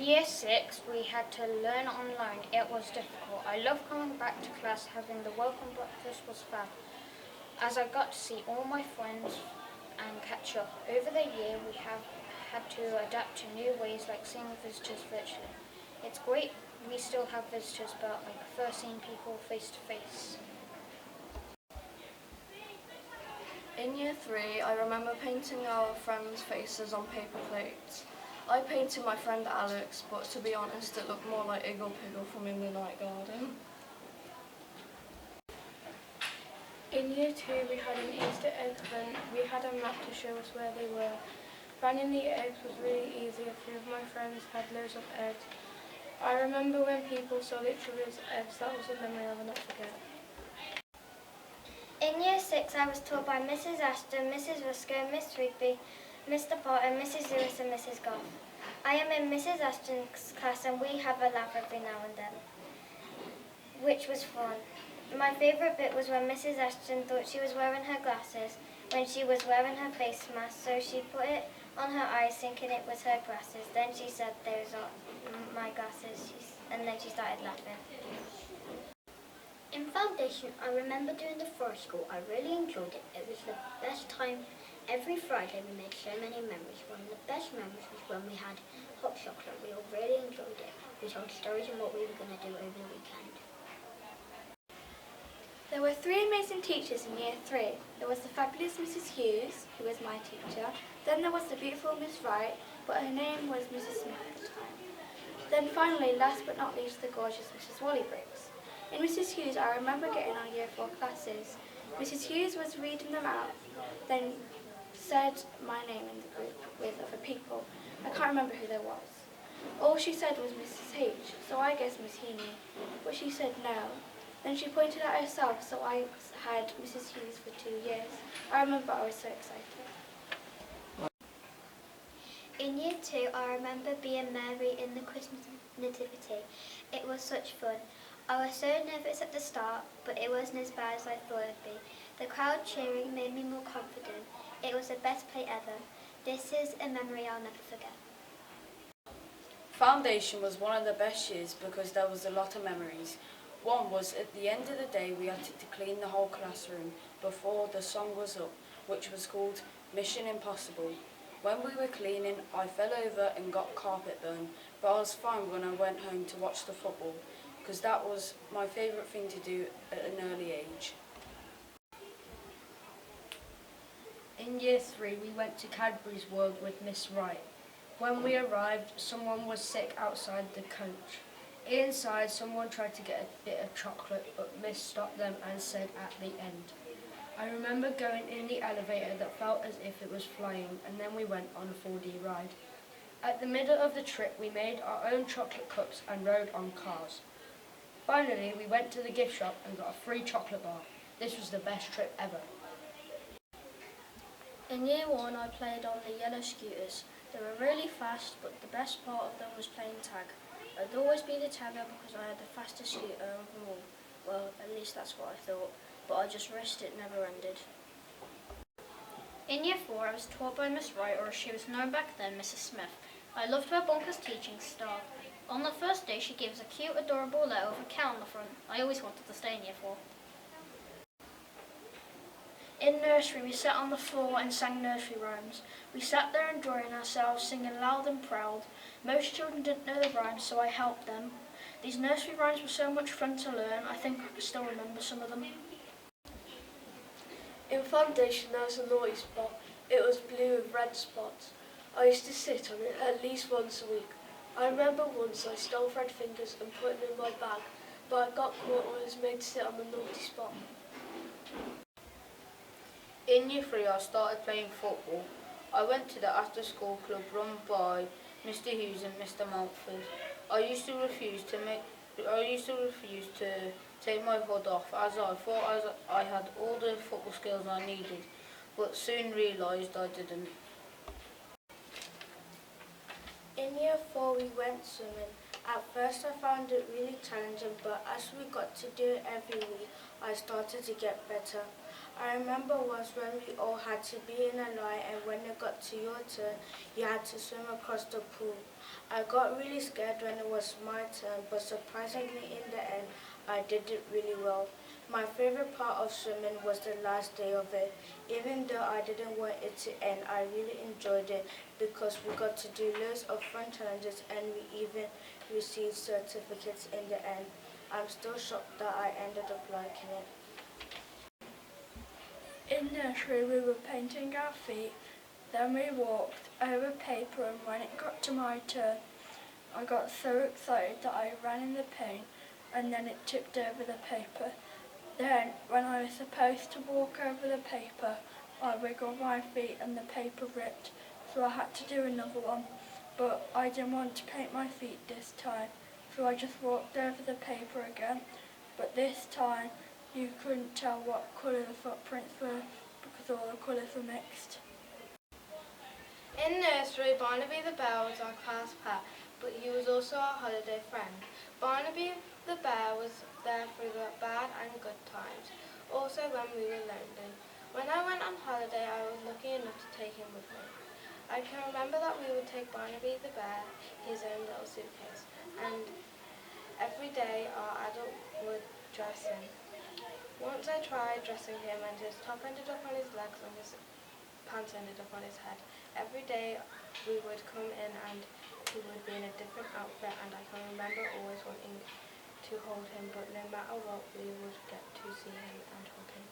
Year 6, we had to learn online. It was difficult. I love coming back to class. Having the welcome breakfast was fab, as I got to see all my friends and catch up. Over the year, we have had to adapt to new ways like seeing visitors virtually. It's great we still have visitors, but I prefer seeing people face to face. In year 3, I remember painting our friends' faces on paper plates. I painted my friend Alex, but to be honest, it looked more like Iggle Piggle from In the Night Garden. In year 2, we had an Easter egg hunt. We had a map to show us where they were. Finding the eggs was really easy. A few of my friends had loads of eggs. I remember when people stole each other's eggs. That was a memory I will not forget. In year 6, I was taught by Mrs. Ashton, Mrs. Rusko, Miss Rigby, Mr. Potter, Mrs. Lewis and Mrs. Goff. I am in Mrs. Ashton's class and we have a laugh every now and then, which was fun. My favourite bit was when Mrs. Ashton thought she was wearing her glasses when she was wearing her face mask, so she put it on her eyes thinking it was her glasses. Then she said, "Those are my glasses," and then she started laughing. In foundation, I remember doing the forest school. I really enjoyed it. It was the best time. Every Friday we made so many memories. One of the best memories was when we had hot chocolate. We all really enjoyed it. We told stories on what we were going to do over the weekend. There were 3 amazing teachers in year 3. There was the fabulous Mrs. Hughes, who was my teacher. Then there was the beautiful Miss Wright, but her name was Mrs. Smith at the time. Then finally, last but not least, the gorgeous Mrs. Wallybriggs. In Mrs. Hughes, I remember getting our year 4 classes. Mrs. Hughes was reading them out, then said my name in the group with other people. I can't remember who there was. All she said was Mrs. H, so I guessed Miss Heaney, but she said no. Then she pointed at herself, so I had Mrs. Hughes for 2 years. I remember I was so excited. In year 2, I remember being Mary in the Christmas nativity. It was such fun. I was so nervous at the start, but it wasn't as bad as I thought it would be. The crowd cheering made me more confident. It was the best play ever. This is a memory I'll never forget. Foundation was one of the best years because there was a lot of memories. One was at the end of the day we had to clean the whole classroom before the song was up, which was called Mission Impossible. When we were cleaning, I fell over and got carpet burn, but I was fine when I went home to watch the football, because that was my favourite thing to do at an early age. In year 3, we went to Cadbury's World with Miss Wright. When we arrived, someone was sick outside the coach. Inside, someone tried to get a bit of chocolate, but Miss stopped them and said at the end. I remember going in the elevator that felt as if it was flying, and then we went on a 4D ride. At the middle of the trip, we made our own chocolate cups and rode on cars. Finally, we went to the gift shop and got a free chocolate bar. This was the best trip ever. In year 1, I played on the yellow scooters. They were really fast, but the best part of them was playing tag. I'd always be the tagger because I had the fastest scooter of them all. Well, at least that's what I thought, but I just wished it never ended. In year 4, I was taught by Miss Wright, or as she was known back then, Mrs. Smith. I loved her bonkers teaching style. On the first day, she gave us a cute, adorable letter with a cow on the front. I always wanted to stay in year 4. In nursery, we sat on the floor and sang nursery rhymes. We sat there enjoying ourselves, singing loud and proud. Most children didn't know the rhymes, so I helped them. These nursery rhymes were so much fun to learn, I think I can still remember some of them. In foundation there was a naughty spot. It was blue with red spots. I used to sit on it at least once a week. I remember once I stole Fred Fingers and put him in my bag, but I got caught and was made to sit on the naughty spot. In year 3, I started playing football. I went to the after-school club run by Mr. Hughes and Mr. Mountford. I used to refuse to take my hood off, as I thought I had all the football skills I needed, but soon realised I didn't. In year 4, we went swimming. At first I found it really challenging, but as we got to do it every week, I started to get better. I remember was when we all had to be in a line, and when it got to your turn, you had to swim across the pool. I got really scared when it was my turn, but surprisingly in the end, I did it really well. My favorite part of swimming was the last day of it. Even though I didn't want it to end, I really enjoyed it because we got to do loads of fun challenges and we even received certificates in the end. I'm still shocked that I ended up liking it. In nursery we were painting our feet, then we walked over paper, and when it got to my turn, I got so excited that I ran in the paint and then it tipped over the paper. Then, when I was supposed to walk over the paper, I wiggled my feet and the paper ripped, so I had to do another one. But I didn't want to paint my feet this time, so I just walked over the paper again. But this time, you couldn't tell what colour the footprints were because all the colours were mixed. In nursery, Barnaby the bear was our class pet, but he was also our holiday friend. Barnaby the bear was there through the bad and good times, also when we were lonely. When I went on holiday, I was lucky enough to take him with me. I can remember that we would take Barnaby the bear his own little suitcase, and every day our adult would dress him. Once I tried dressing him and his top ended up on his legs and his pants ended up on his head. Every day we would come in and he would be in a different outfit, and I can remember always wanting to hold him, but no matter what, we would get to see him and hug him.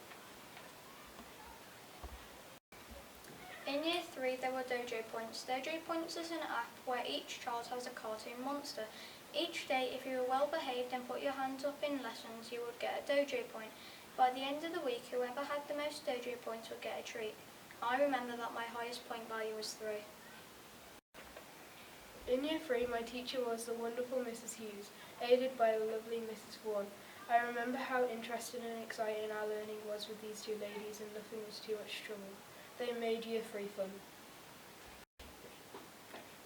In Year 3 there were Dojo Points. Dojo Points is an app where each child has a cartoon monster. Each day, if you were well behaved and put your hands up in lessons, you would get a Dojo Point. By the end of the week, whoever had the most Dojo Points would get a treat. I remember that my highest point value was 3. In Year 3, my teacher was the wonderful Mrs. Hughes, aided by the lovely Mrs. Vaughan. I remember how interested and exciting our learning was with these two ladies, and nothing was too much trouble. They made Year 3 fun.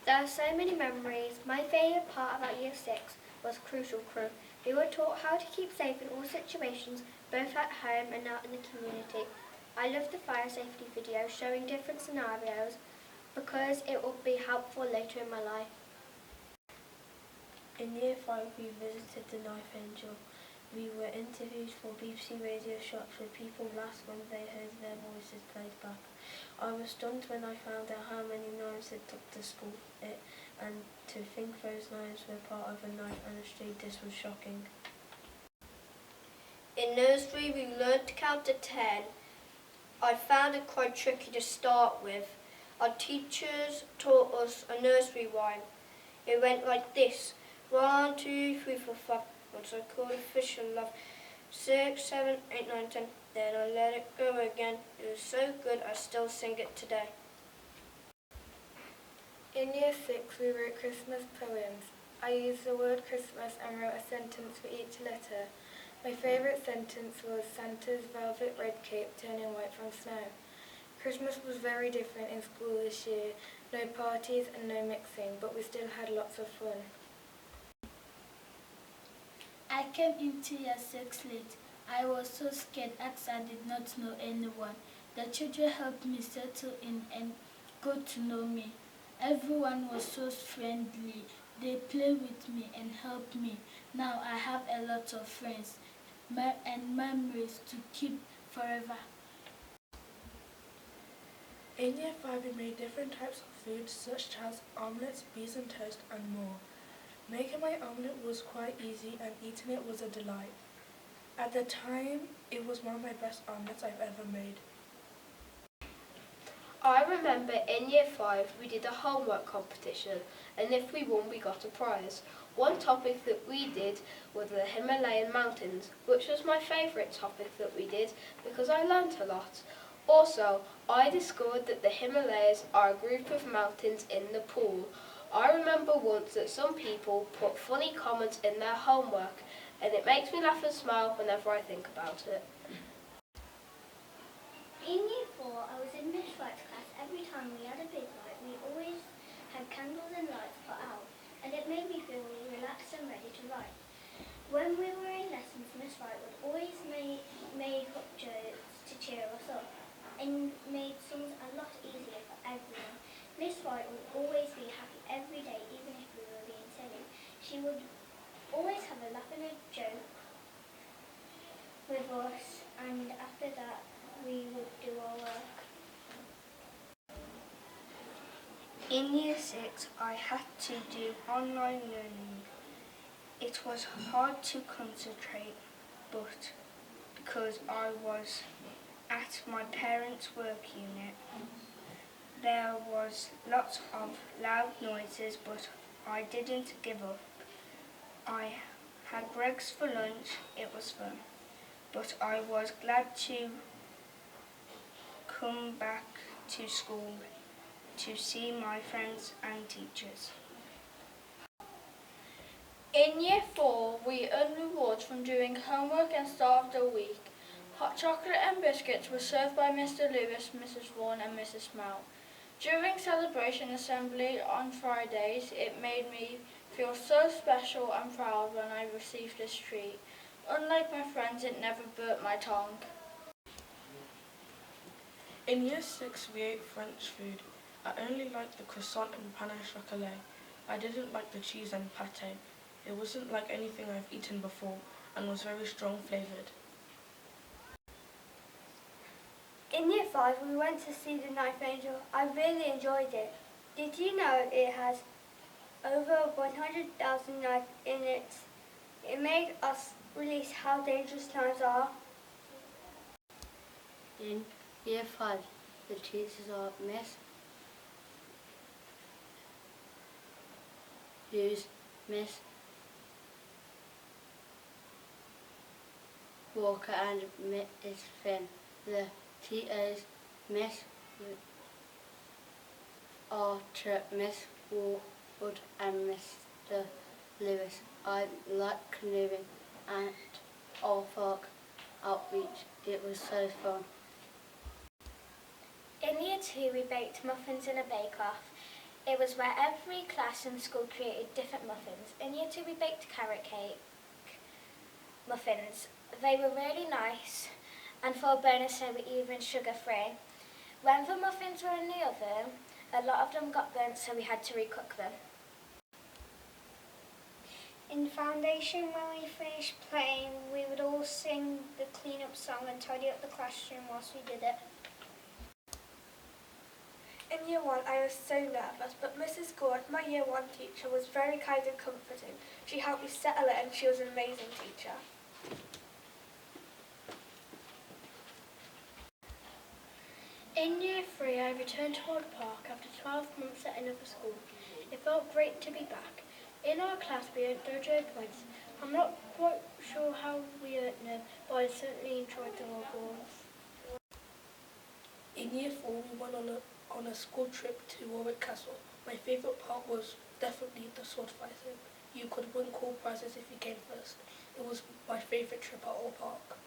There are so many memories. My favourite part about Year 6 was Crucial Crew. We were taught how to keep safe in all situations, both at home and out in the community. I loved the fire safety video showing different scenarios because it would be helpful later in my life. In Year 5 we visited the Knife Angel. We were interviewed for BBC Radio Shots where people laughed when they heard their voices played back. I was stunned when I found out how many knives it took to school it, and to think those knives were part of a knife industry, this was shocking. In nursery we learned to count to 10. I found it quite tricky to start with. Our teachers taught us a nursery rhyme. It went like this: 1, 2, 3, 4, 5. Once I caught a fish and love. 6, 7, 8, 9, 10. Then I let it go again. It was so good I still sing it today. In Year 6, we wrote Christmas poems. I used the word Christmas and wrote a sentence for each letter. My favourite sentence was Santa's velvet red cape turning white from snow. Christmas was very different in school this year. No parties and no mixing, but we still had lots of fun. I came into Year 6 late. I was so scared as I did not know anyone. The children helped me settle in and got to know me. Everyone was so friendly. They played with me and helped me. Now I have a lot of friends and memories to keep forever. In Year 5 we made different types of food such as omelettes, beans and toast and more. Making my omelette was quite easy and eating it was a delight. At the time, it was one of my best omelettes I've ever made. I remember in Year 5 we did a homework competition, and if we won we got a prize. One topic that we did was the Himalayan mountains, which was my favourite topic that we did because I learnt a lot. Also, I discovered that the Himalayas are a group of mountains in Nepal. I remember once that some people put funny comments in their homework, and it makes me laugh and smile whenever I think about it. In Year 4, I was in Miss Wright's class. Every time we had a big night, we always had candles and lights put out, and it made me feel relaxed and ready to write. When we were in lessons, Miss Wright would always make up jokes to cheer us she would always have a laugh and a joke with us, and after that we would do our work. In Year 6, I had to do online learning. It was hard to concentrate, but because I was at my parents' work unit, there was lots of loud noises, but I didn't give up. I had Greggs for lunch. It was fun, but I was glad to come back to school to see my friends and teachers. In Year 4, we earned rewards from doing homework and start of the week. Hot chocolate and biscuits were served by Mr. Lewis, Mrs. Vaughan and Mrs. Smell. During celebration assembly on Fridays, it made me feel so special and proud when I received this treat. Unlike my friends, it never burnt my tongue. In Year 6, we ate French food. I only liked the croissant and pain au chocolat. I didn't like the cheese and pâté. It wasn't like anything I've eaten before and was very strong flavoured. In Year 5, we went to see The Knife Angel. I really enjoyed it. Did you know it has over 100,000 knives in it? It made us realize how dangerous knives are. In Year 5, the teachers are Miss Hughes, Miss Walker and Miss Finn. The TAs, Miss Archer, Miss Wood and Mr. Lewis. I like canoeing at our park outreach. It was so fun. In Year 2, we baked muffins in a bake-off. It was where every class in school created different muffins. In Year 2, we baked carrot cake muffins. They were really nice, and for a bonus, they were even sugar-free. When the muffins were in the oven, a lot of them got burnt, so we had to recook them. In foundation, when we finished playing, we would all sing the clean-up song and tidy up the classroom whilst we did it. In Year 1, I was so nervous, but Mrs. Gord, my Year 1 teacher, was very kind and comforting. She helped me settle in, and she was an amazing teacher. In Year 3, I returned to Old Park after 12 months at another school. It felt great to be back. In our class, we earned dojo points. I'm not quite sure how we earned them, but I certainly enjoyed the rewards. In Year 4, we went on a school trip to Warwick Castle. My favourite part was definitely the sword fighting. You could win cool prizes if you came first. It was my favourite trip at Old Park.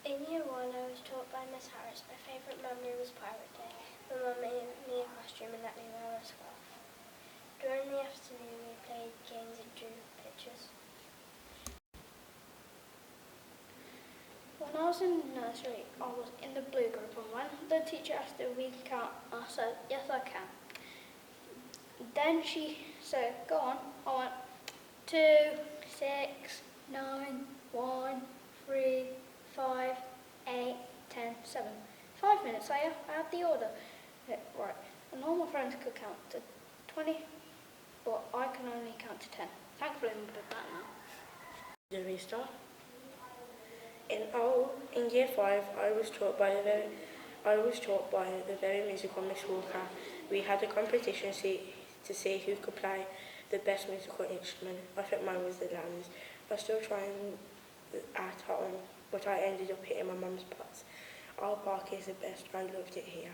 In Year 1, I was taught by Miss Harris. My favourite memory was Pirate Day. My mum made me a costume and let me wear a scarf. During the afternoon, we played games and drew pictures. When I was in nursery, I was in the blue group, and when the teacher asked if we can count, I said, yes, I can. Then she said, go on. I went 2, 6, 9, 1, 3, 5, 8, 10, 7. 5 minutes later, I had the order. Right, and all my friends could count to 20, but I can only count to 10. Thankfully, I'm good at that now. The restart. In Year 5, I was taught by the very musical Miss Walker. We had a competition to see who could play the best musical instrument. I think mine was the drums. I was still trying at home, but I ended up hitting my mum's butts. Our park is the best. I loved it here.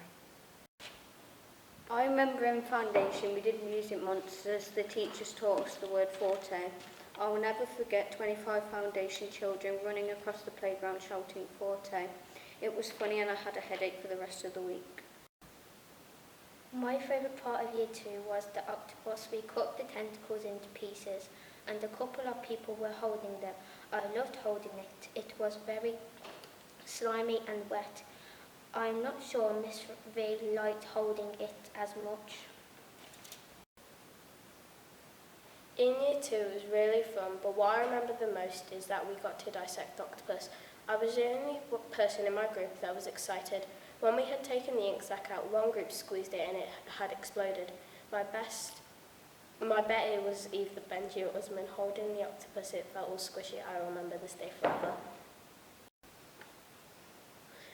I remember in foundation we did music monsters. The teachers taught us the word forte. I will never forget 25 foundation children running across the playground shouting forte. It was funny and I had a headache for the rest of the week. My favourite part of Year 2 was the octopus. We cut the tentacles into pieces and a couple of people were holding them. I loved holding it. It was very slimy and wet. I'm not sure Miss V liked holding it as much. In year 2 it was really fun, but what I remember the most is that we got to dissect octopus. I was the only person in my group that was excited. When we had taken the ink sac out, one group squeezed it and it had exploded. My bet it was either Benji or Usman holding the octopus. It felt all squishy. I remember this day forever.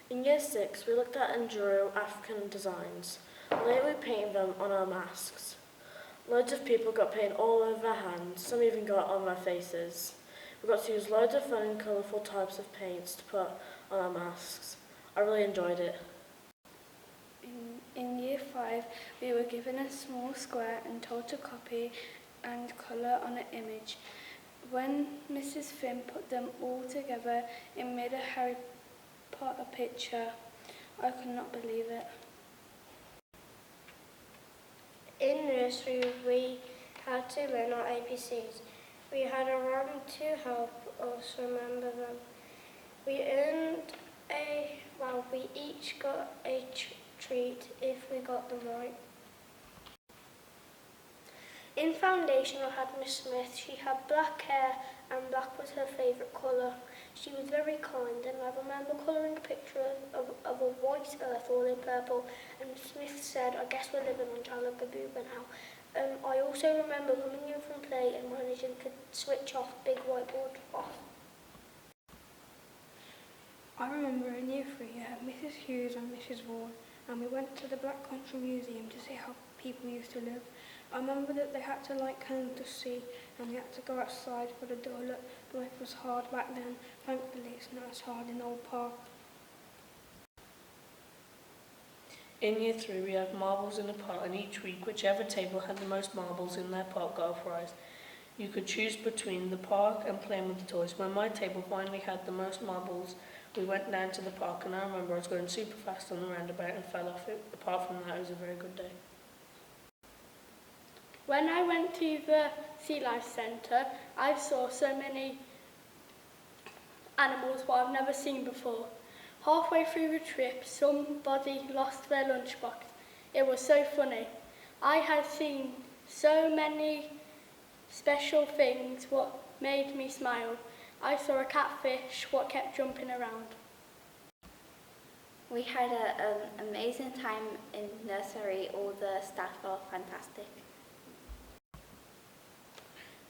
In year 6, we looked at and drew African designs. Later we painted them on our masks. Loads of people got paint all over their hands, some even got on their faces. We got to use loads of fun and colourful types of paints to put on our masks. I really enjoyed it. In year 5, we were given a small square and told to copy and colour on an image. When Mrs. Finn put them all together, it made a Harry Potter picture. I could not believe it. In nursery, we had to learn our ABCs. We had a ram to help us remember them. We each got a treat if we got them right. In foundation, I had Miss Smith. She had black hair and black was her favourite colour. She was very kind, and I remember colouring a picture of a white earth all in purple, and Smith said, "I guess we're living on Jalagabooba now." I also remember coming in from play and managing to switch off big whiteboard off. I remember in year 3 I had Mrs. Hughes and Mrs. Vaughan, and we went to the Black Country Museum to see how people used to live. I remember that they had to light candles to see, and we had to go outside for the toilet. Life was hard back then. Thankfully it's not as hard in Old Park. In year 3 we had marbles in a pot, and each week whichever table had the most marbles in their pot got a prize. You could choose between the park and playing with the toys. When my table finally had the most marbles, we went down to the park, and I remember I was going super fast on the roundabout and fell off it. Apart from that, it was a very good day. When I went to the Sea Life Centre, I saw so many animals what I've never seen before. Halfway through the trip, somebody lost their lunchbox. It was so funny. I had seen so many special things what made me smile. I saw a catfish what kept jumping around. We had an amazing time in nursery. All the staff are fantastic.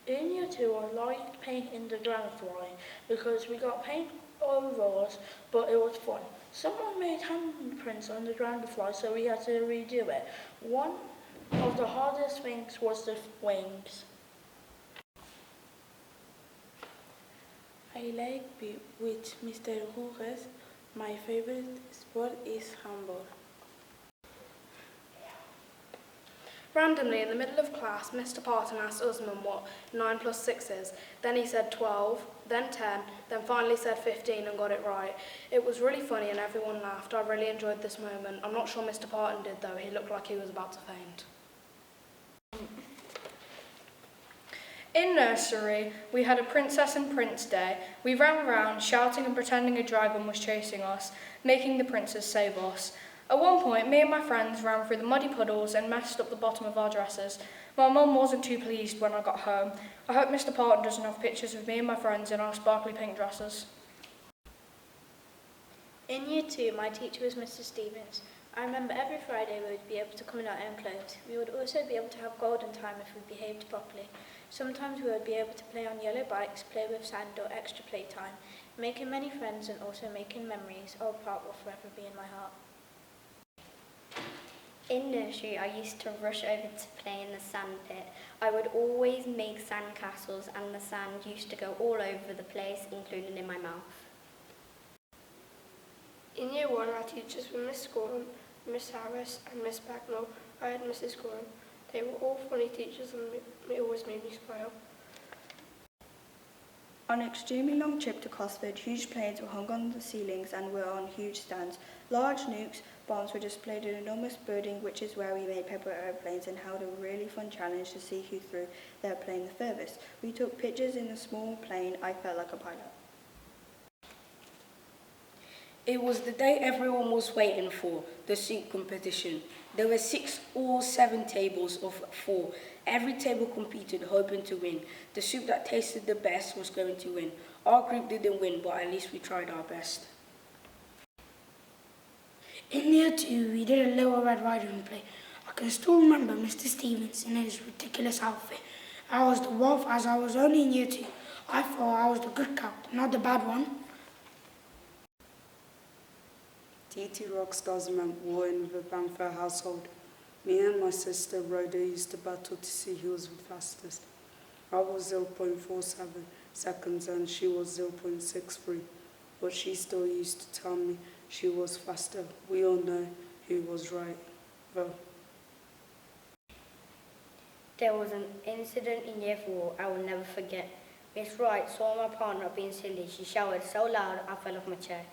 In year 2, I liked painting the dragonfly because we got paint over us, but it was fun. Someone made handprints on the dragonfly, so we had to redo it. One of the hardest things was the wings. I like with Mr. Ruges. My favorite sport is handball. Randomly, in the middle of class, Mr. Parton asked Usman what 9 plus 6 is. Then he said 12, then 10, then finally said 15 and got it right. It was really funny and everyone laughed. I really enjoyed this moment. I'm not sure Mr. Parton did though. He looked like he was about to faint. In nursery, we had a Princess and Prince Day. We ran around shouting and pretending a dragon was chasing us, making the princes save us. At one point, me and my friends ran through the muddy puddles and messed up the bottom of our dresses. My mum wasn't too pleased when I got home. I hope Mr. Parton doesn't have pictures of me and my friends in our sparkly pink dresses. In year 2, my teacher was Mr. Stevens. I remember every Friday we would be able to come in our own clothes. We would also be able to have golden time if we behaved properly. Sometimes we would be able to play on yellow bikes, play with sand or extra playtime, making many friends and also making memories. Old Park will forever be in my heart. In nursery, I used to rush over to play in the sand pit. I would always make sand castles and the sand used to go all over the place, including in my mouth. In year 1, our teachers were Miss Gorham, Miss Harris and Miss Bagnall. I had Mrs. Gorham. They were all funny teachers and they always made me smile. On an extremely long trip to Cosford, huge planes were hung on the ceilings and were on huge stands. Large nukes, bombs were displayed in an enormous building, which is where we made paper aeroplanes and held a really fun challenge to see who threw their plane the furthest. We took pictures in a small plane. I felt like a pilot. It was the day everyone was waiting for, the soup competition. There were 6 or 7 tables of 4. Every table competed, hoping to win. The soup that tasted the best was going to win. Our group didn't win, but at least we tried our best. In year 2, we did a Little Red Riding play. I can still remember Mr. Stevens in his ridiculous outfit. I was the wolf as I was only in year 2. I thought I was the good cow, not the bad one. TT Rockstars meant war in the Banfair household. Me and my sister Rhoda used to battle to see who was the fastest. I was 0.47 seconds and she was 0.63, but she still used to tell me she was faster. We all know who was right, though. There was an incident in year 4 I will never forget. Miss Wright saw my partner being silly. She shouted so loud I fell off my chair.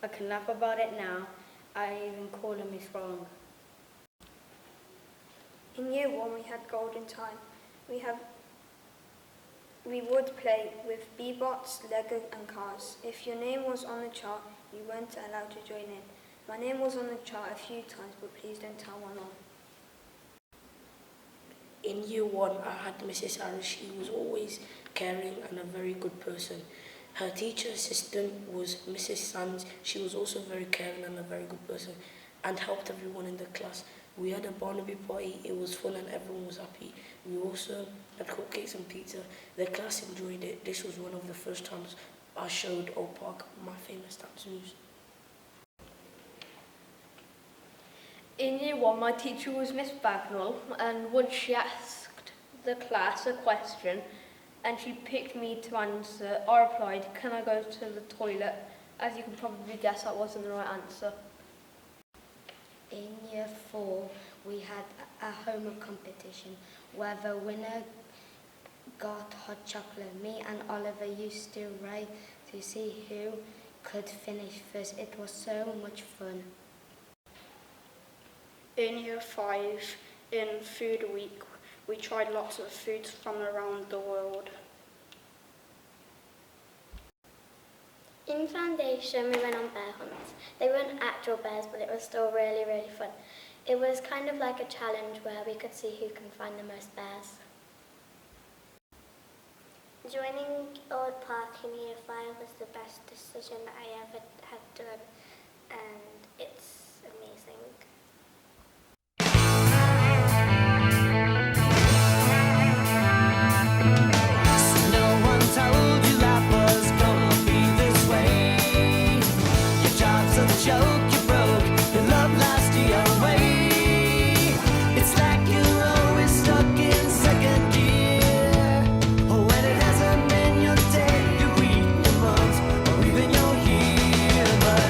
I can laugh about it now. I even call her Miss Wrong. In year 1 we had golden time. We would play with B-bots, Lego and cars. If your name was on the chart, you weren't allowed to join in. My name was on the chart a few times, but please don't tell my mom. In year 1, I had Mrs. Harris. She was always caring and a very good person. Her teacher assistant was Mrs. Sands. She was also very caring and a very good person and helped everyone in the class. We had a Barnaby party. It was fun and everyone was happy. We also had cupcakes and pizza. The class enjoyed it. This was one of the first times I showed Old Park my famous dance moves. In year 1, my teacher was Miss Bagnall, and once she asked the class a question and she picked me to answer, I replied, "Can I go to the toilet?" As you can probably guess, that wasn't the right answer. In year 4, we had a homework competition where the winner got hot chocolate. Me and Oliver used to race to see who could finish first. It was so much fun. In year 5, in Food Week, we tried lots of foods from around the world. In foundation, we went on bear hunts. They weren't actual bears, but it was still really, really fun. It was kind of like a challenge where we could see who can find the most bears. Joining Old Park in year 5 was the best decision that I ever had done, and it's amazing. Told you life was gonna be this way. Your job's a joke, you broke, your love lost your way. It's like you're always stuck in second gear. When it hasn't been your day, your week, your month, or even your year. But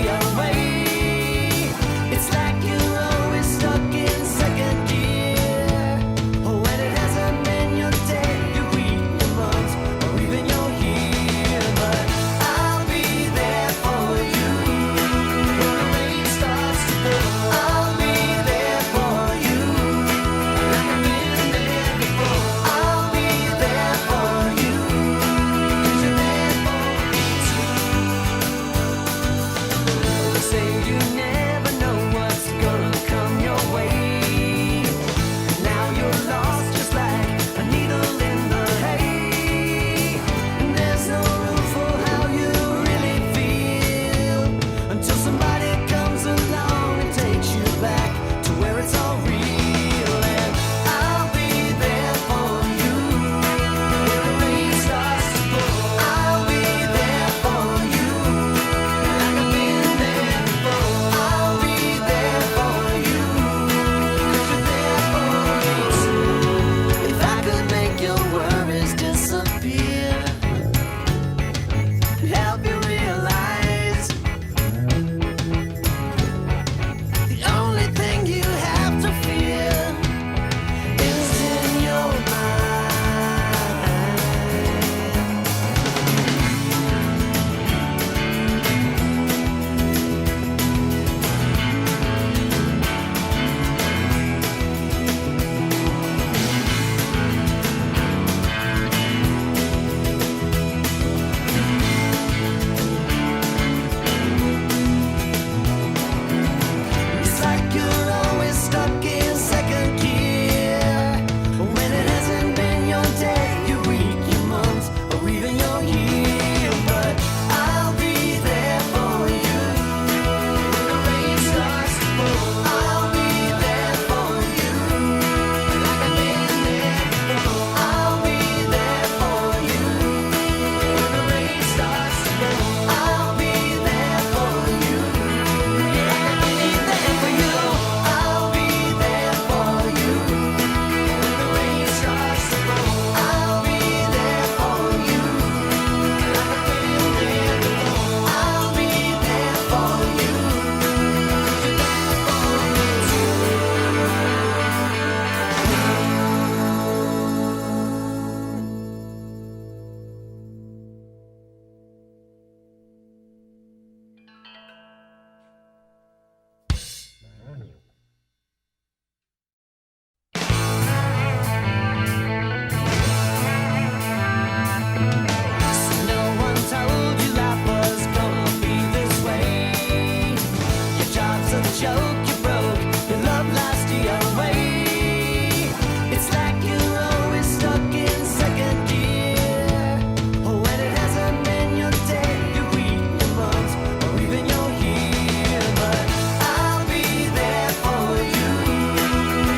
away. It's like you're always stuck in second gear. Oh, when it hasn't been your day, your week, your month, or even your year. But I'll be there for you when the rain starts to pour. I'll be there for you like I've been there before. I'll be there for you 'cause you're there for me too. They say you never know what's gonna come your way. And now you're lost just like a needle in the hay. And there's no room for how you really feel until somebody comes along and takes you back to where it's all real. And I'll be there for you when the rain starts to pour. I'll be there for you like I've been there before. I'll be there for you 'cause you're there for me too. If I could make your worries disappear, help you realize the only thing you have to fear is in your mind. It's like you're always stuck in second gear when it hasn't been your day, your week, your month, or even your year. But I'll be there for you when the rain starts to pour. I'll be there for you like I've been there before. I'll be there for you when the rain starts to pour. I'll be there for you. I'll be there for you. I'll be there for you when the rain starts to pour. I'll be there for you like I've been there before. I'll be there for you 'cause you're there for me No one told you life was gonna be this way. Your job's a joke, you broke, your love lost your way. It's like you're always stuck in second gear. Oh, when it hasn't been your day, your week, your month, or even your year. But I'll be there for you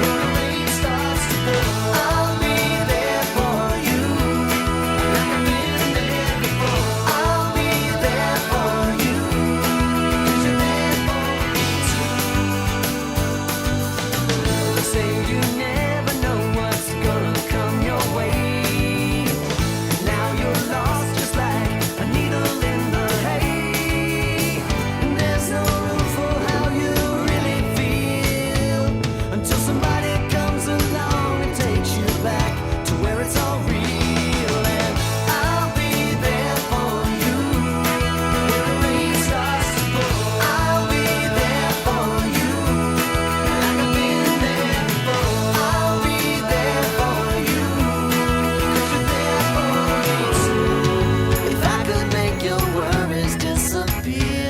when the rain starts to pour. I'll be there for you like I've been there before. I'll be there for you 'cause you're there for me too. They say you never know what's gonna come your way. And now you're lost just like a needle in the hay. And there's no room for how you really feel until somebody comes along and takes you back to where it's all real. And I'll be there for you when the rain starts to pour. I'll be there for you like I've been there before. I'll be there for you 'cause you're there for me too. If I could make your worries disappear,